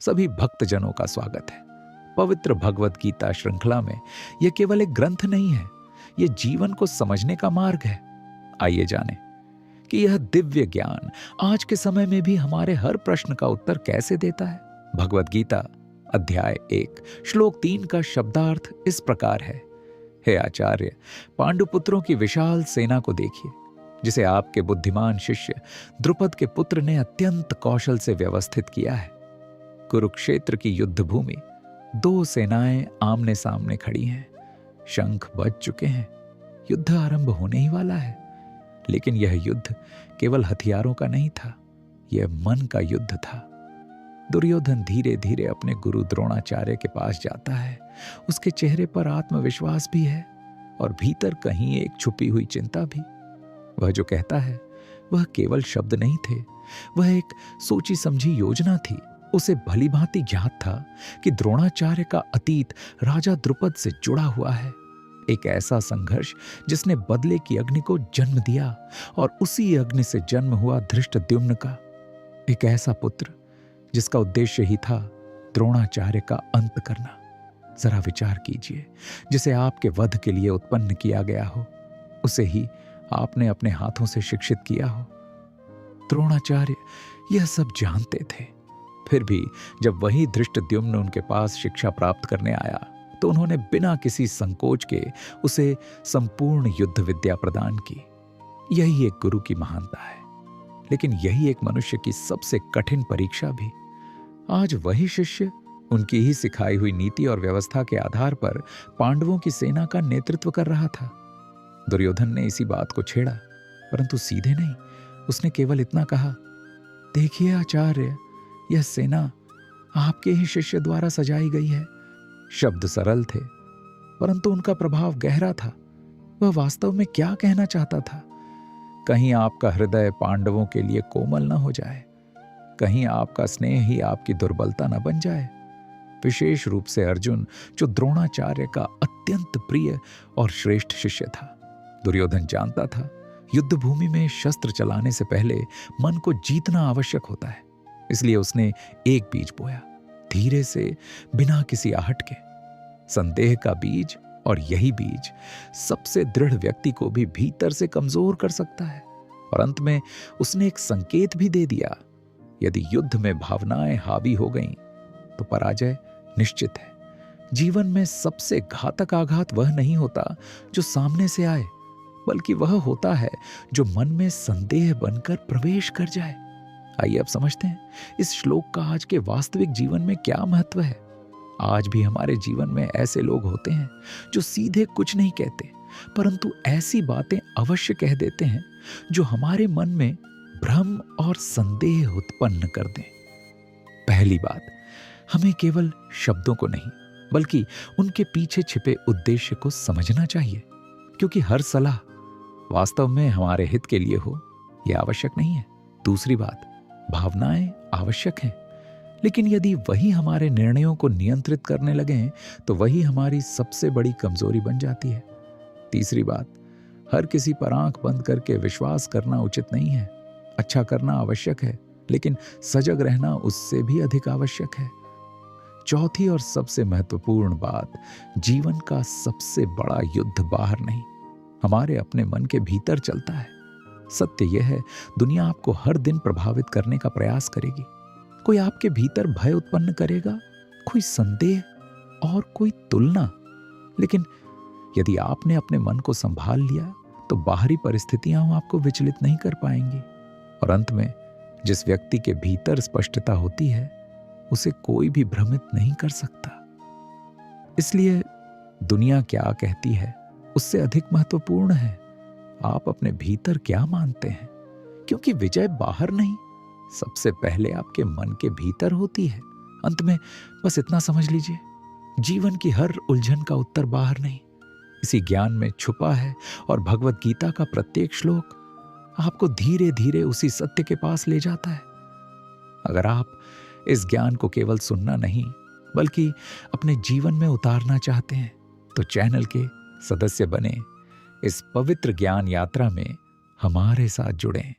सभी भक्तजनों का स्वागत है। पवित्र भगवत गीता श्रृंखला में यह केवल एक ग्रंथ नहीं है, यह जीवन को समझने का मार्ग है। आइए जानें कि यह दिव्य ज्ञान आज के समय में भी हमारे हर प्रश्न का उत्तर कैसे देता है। भगवत गीता अध्याय 1 श्लोक 3 का शब्दार्थ इस प्रकार है। हे आचार्य, पांडुपुत्रों की विशाल सेना को देखिए, जिसे आपके बुद्धिमान शिष्य द्रुपद के पुत्र ने अत्यंत कौशल से व्यवस्थित किया है। कुरुक्षेत्र की युद्ध भूमि, दो सेनाएं आमने सामने खड़ी हैं, शंख बज चुके हैं, युद्ध आरंभ होने ही वाला है। लेकिन यह युद्ध केवल हथियारों का नहीं था, यह मन का युद्ध था। दुर्योधन धीरे धीरे अपने गुरु द्रोणाचार्य के पास जाता है। उसके चेहरे पर आत्मविश्वास भी है और भीतर कहीं एक छुपी हुई चिंता भी। वह जो कहता है वह केवल शब्द नहीं थे, वह एक सोची समझी योजना थी। उसे भली भांति ज्ञात था कि द्रोणाचार्य का अतीत राजा द्रुपद से जुड़ा हुआ है, एक ऐसा संघर्ष जिसने बदले की अग्नि को जन्म दिया और उसी अग्नि से जन्म हुआ धृष्टद्युम्न का, एक ऐसा पुत्र जिसका उद्देश्य ही था द्रोणाचार्य का अंत करना। जरा विचार कीजिए, जिसे आपके वध के लिए उत्पन्न किया गया हो, उसे ही आपने अपने हाथों से शिक्षित किया हो। द्रोणाचार्य यह सब जानते थे, फिर भी जब वही धृष्टद्युम्न उनके पास शिक्षा प्राप्त करने आया तो उन्होंने बिना किसी संकोच के उसे संपूर्ण युद्ध विद्या प्रदान की। यही एक गुरु की महानता है, लेकिन यही एक मनुष्य की सबसे कठिन परीक्षा भी। आज वही शिष्य उनकी ही सिखाई हुई नीति और व्यवस्था के आधार पर पांडवों की सेना का नेतृत्व कर रहा था। दुर्योधन ने इसी बात को छेड़ा, परंतु सीधे नहीं। उसने केवल इतना कहा, देखिए आचार्य, यह सेना आपके ही शिष्य द्वारा सजाई गई है। शब्द सरल थे, परंतु उनका प्रभाव गहरा था। वह वास्तव में क्या कहना चाहता था? कहीं आपका हृदय पांडवों के लिए कोमल न हो जाए, कहीं आपका स्नेह ही आपकी दुर्बलता न बन जाए। विशेष रूप से अर्जुन, जो द्रोणाचार्य का अत्यंत प्रिय और श्रेष्ठ शिष्य था। दुर्योधन जानता था, युद्ध भूमि में शस्त्र चलाने से पहले मन को जीतना आवश्यक होता है। इसलिए उसने एक बीज बोया, धीरे से, बिना किसी आहट के, संदेह का बीज। और यही बीज सबसे दृढ़ व्यक्ति को भी भीतर से कमजोर कर सकता है। और अंत में उसने एक संकेत भी दे दिया, यदि युद्ध में भावनाएं हावी हो गईं तो पराजय निश्चित है। जीवन में सबसे घातक आघात वह नहीं होता जो सामने से आए, बल्कि वह होता है जो मन में संदेह बनकर प्रवेश कर जाए। आइए अब समझते हैं इस श्लोक का आज के वास्तविक जीवन में क्या महत्व है। आज भी हमारे जीवन में ऐसे लोग होते हैं जो सीधे कुछ नहीं कहते, परंतु ऐसी बातें अवश्य कह देते हैं जो हमारे मन में भ्रम और संदेह उत्पन्न कर दें। पहली बात, हमें केवल शब्दों को नहीं, बल्कि उनके पीछे छिपे उद्देश्य को समझना चाहिए, क्योंकि हर सलाह वास्तव में हमारे हित के लिए हो यह आवश्यक नहीं है। दूसरी बात, भावनाएं आवश्यक हैं, लेकिन यदि वही हमारे निर्णयों को नियंत्रित करने लगें तो वही हमारी सबसे बड़ी कमजोरी बन जाती है। तीसरी बात, हर किसी पर आंख बंद करके विश्वास करना उचित नहीं है। अच्छा करना आवश्यक है, लेकिन सजग रहना उससे भी अधिक आवश्यक है। चौथी और सबसे महत्वपूर्ण बात, जीवन का सबसे बड़ा युद्ध बाहर नहीं, हमारे अपने मन के भीतर चलता है। सत्य यह है, दुनिया आपको हर दिन प्रभावित करने का प्रयास करेगी। कोई आपके भीतर भय उत्पन्न करेगा, कोई संदेह और कोई तुलना। लेकिन यदि आपने अपने मन को संभाल लिया तो बाहरी परिस्थितियां आपको विचलित नहीं कर पाएंगी। और अंत में, जिस व्यक्ति के भीतर स्पष्टता होती है उसे कोई भी भ्रमित नहीं कर सकता। इसलिए दुनिया क्या कहती है उससे अधिक महत्वपूर्ण है आप अपने भीतर क्या मानते हैं, क्योंकि विजय बाहर नहीं, सबसे पहले आपके मन के भीतर होती है। अंत में बस इतना समझ लीजिए, जीवन की हर उलझन का उत्तर बाहर नहीं, इसी ज्ञान में छुपा है। और भगवत गीता का प्रत्येक श्लोक आपको धीरे धीरे उसी सत्य के पास ले जाता है। अगर आप इस ज्ञान को केवल सुनना नहीं, बल्कि अपने जीवन में उतारना चाहते हैं, तो चैनल के सदस्य बने, इस पवित्र ज्ञान यात्रा में हमारे साथ जुड़ें।